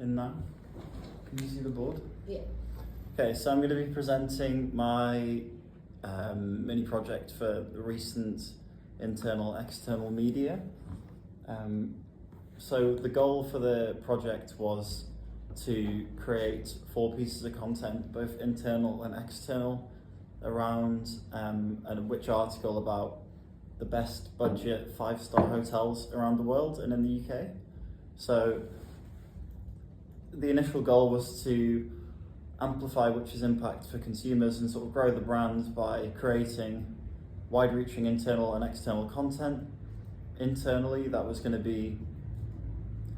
in now. Can you see the board? Yeah. Okay, so I'm going to be presenting my mini project for the recent internal external media. So the goal for the project was to create 4 pieces of content, both internal and external, around a Which article about the best budget 5-star hotels around the world and in the UK. So the initial goal was to amplify Which's impact for consumers and sort of grow the brand by creating wide-reaching internal and external content. Internally, that was going to be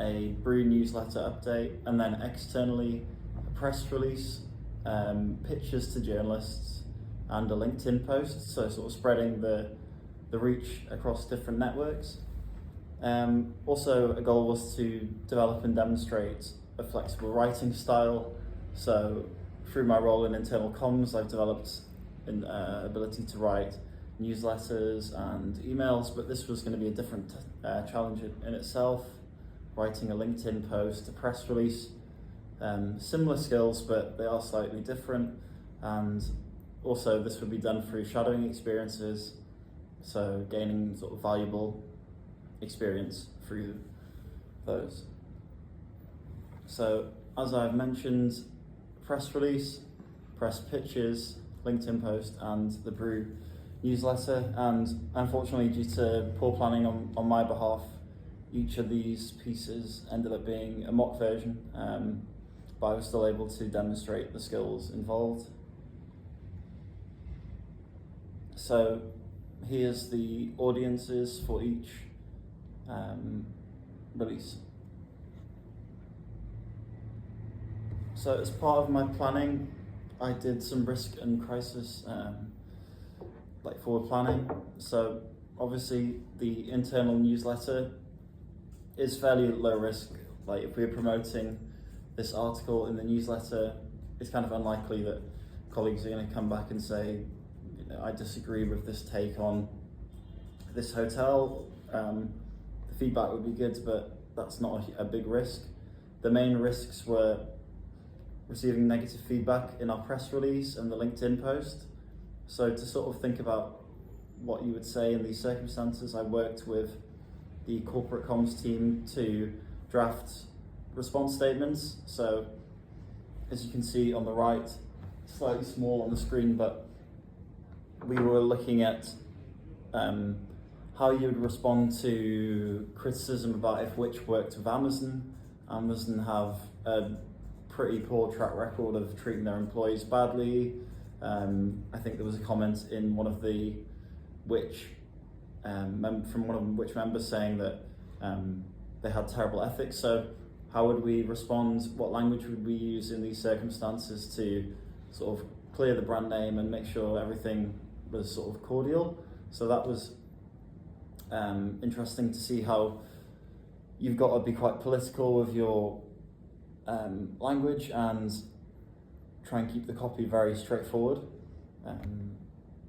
a Brew newsletter update, and then externally, a press release, pitches to journalists, and a LinkedIn post, so sort of spreading the reach across different networks. Also, a goal was to develop and demonstrate a flexible writing style. So through my role in internal comms, I've developed an ability to write newsletters and emails, but this was going to be a different challenge in itself, writing a LinkedIn post, a press release. Similar skills, but they are slightly different. And also this would be done through shadowing experiences, so gaining sort of valuable experience through those. So as I've mentioned, press release, press pitches, LinkedIn post, and the Brew newsletter. And unfortunately, due to poor planning on my behalf, each of these pieces ended up being a mock version, but I was still able to demonstrate the skills involved. So here's the audiences for each release. So as part of my planning, I did some risk and crisis, like forward planning. So obviously the internal newsletter is fairly low risk. Like if we're promoting this article in the newsletter, it's kind of unlikely that colleagues are going to come back and say, you know, I disagree with this take on this hotel. The feedback would be good, but that's not a big risk. The main risks were receiving negative feedback in our press release and the LinkedIn post. So to sort of think about what you would say in these circumstances, I worked with the corporate comms team to draft response statements. So as you can see on the right, slightly small on the screen, but we were looking at how you would respond to criticism about if Which worked with Amazon. Amazon have a pretty poor track record of treating their employees badly. I think there was a comment in one of the Which from one of the Which members saying that they had terrible ethics. So how would we respond? What language would we use in these circumstances to sort of clear the brand name and make sure everything was sort of cordial? So that was interesting to see how you've got to be quite political with your language and try and keep the copy very straightforward.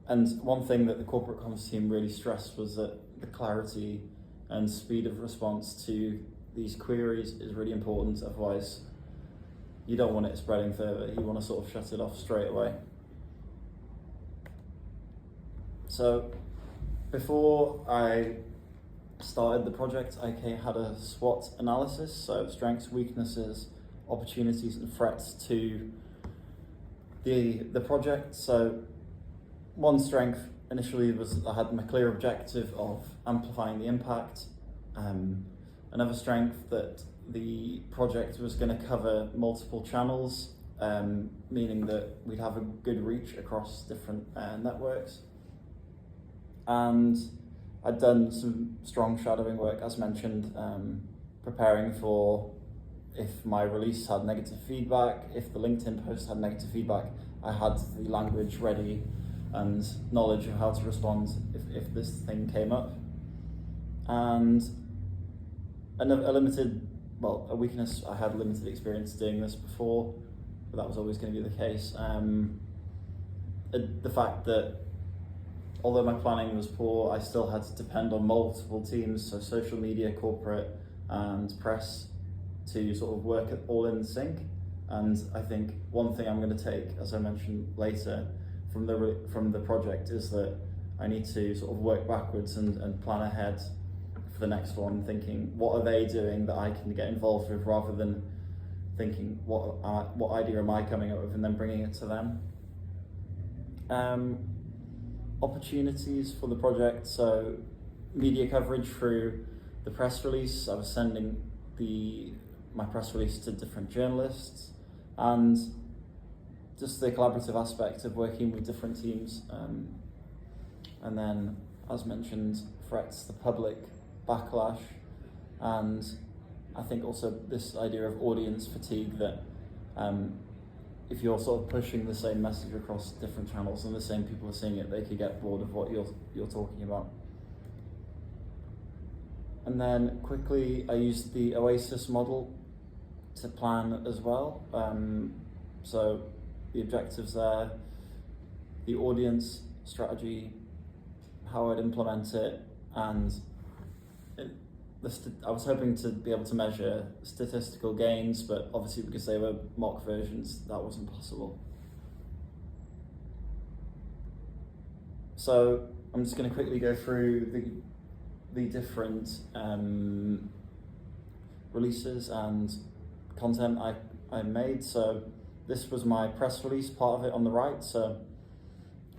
And one thing that the corporate comms team really stressed was that the clarity and speed of response to these queries is really important, otherwise you don't want it spreading further, you want to sort of shut it off straight away. So before I started the project, I had a SWOT analysis, so strengths, weaknesses, opportunities and threats to the project. So one strength initially was I had my clear objective of amplifying the impact. Another strength that the project was going to cover multiple channels, meaning that we'd have a good reach across different networks. And I'd done some strong shadowing work, as mentioned, preparing for if my release had negative feedback, if the LinkedIn post had negative feedback, I had the language ready and knowledge of how to respond if this thing came up. And a weakness, I had limited experience doing this before, but that was always going to be the case. The fact that although my planning was poor, I still had to depend on multiple teams, so social media, corporate and press, to sort of work all in sync. And I think one thing I'm going to take, as I mentioned later, from the project is that I need to sort of work backwards and plan ahead for the next one, thinking what are they doing that I can get involved with, rather than thinking what idea am I coming up with and then bringing it to them. Opportunities for the project, so media coverage through the press release. I was sending my press release to different journalists, and just the collaborative aspect of working with different teams. And then, as mentioned, threats, the public backlash, and I think also this idea of audience fatigue, that if you're sort of pushing the same message across different channels and the same people are seeing it, they could get bored of what you're talking about. And then quickly, I used the OASIS model to plan as well. So the objectives there, the audience strategy, how I'd implement it, and I was hoping to be able to measure statistical gains, but obviously because they were mock versions, that wasn't possible. So I'm just going to quickly go through the different releases and content I made. So this was my press release part of it on the right. So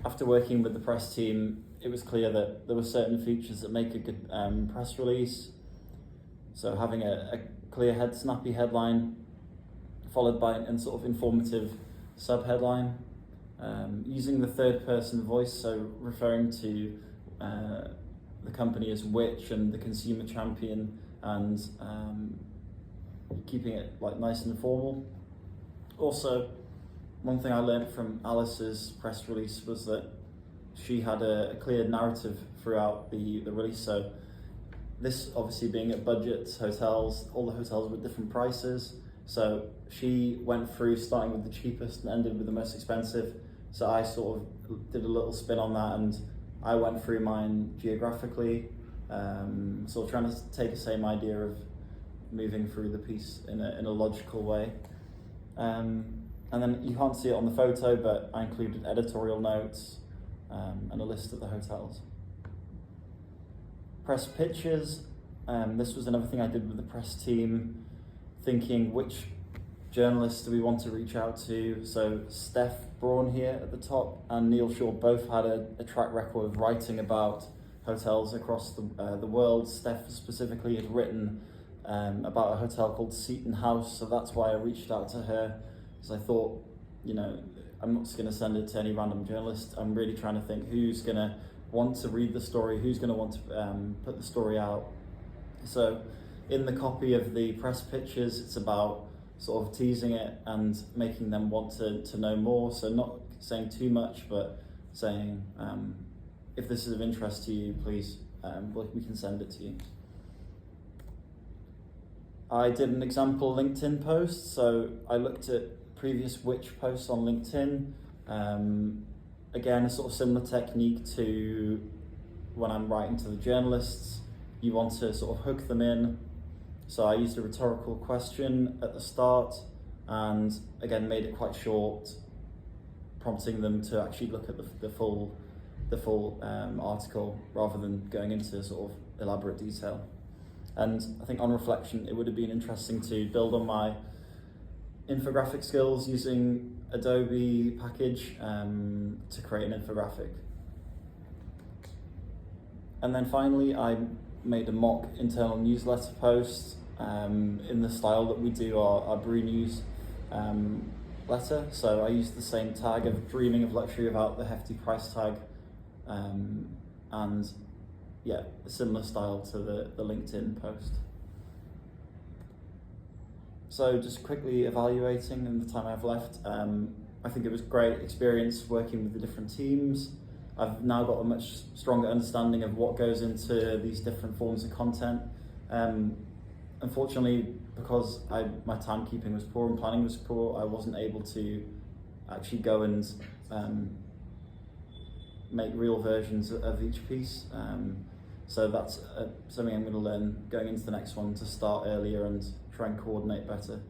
after working with the press team, it was clear that there were certain features that make a good press release. So having a clear snappy headline, followed by a sort of informative sub-headline, using the third-person voice, so referring to the company as Which and the consumer champion, and keeping it like nice and formal. Also, one thing I learned from Alice's press release was that she had a clear narrative throughout the release. So this obviously being at budget hotels, all the hotels were different prices. So she went through starting with the cheapest and ended with the most expensive. So I sort of did a little spin on that, and I went through mine geographically, sort of trying to take the same idea of moving through the piece in a logical way. And then you can't see it on the photo, but I included editorial notes and a list of the hotels. Press pitches. This was another thing I did with the press team, thinking which journalists do we want to reach out to. So Steph Braun here at the top and Neil Shaw both had a track record of writing about hotels across the world. Steph specifically had written about a hotel called Seton House, so that's why I reached out to her, because I thought, I'm not just going to send it to any random journalist. I'm really trying to think who's going to want to read the story, who's going to want to put the story out. So in the copy of the press pitches, it's about sort of teasing it and making them want to know more. So not saying too much, but saying, if this is of interest to you, please, we can send it to you. I did an example LinkedIn post. So I looked at previous Which posts on LinkedIn. Again, a sort of similar technique to when I'm writing to the journalists. You want to sort of hook them in. So I used a rhetorical question at the start, and again made it quite short, prompting them to actually look at the full article rather than going into sort of elaborate detail. And I think on reflection, it would have been interesting to build on my infographic skills using Adobe package to create an infographic. And then finally, I made a mock internal newsletter post in the style that we do our Brew News letter. So I used the same tag of dreaming of luxury without the hefty price tag, and yeah, a similar style to the LinkedIn post. So just quickly evaluating in the time I've left, I think it was a great experience working with the different teams. I've now got a much stronger understanding of what goes into these different forms of content. Unfortunately, because my timekeeping was poor and planning was poor, I wasn't able to actually go and make real versions of each piece. So that's something I'm going to learn going into the next one, to start earlier and try and coordinate better.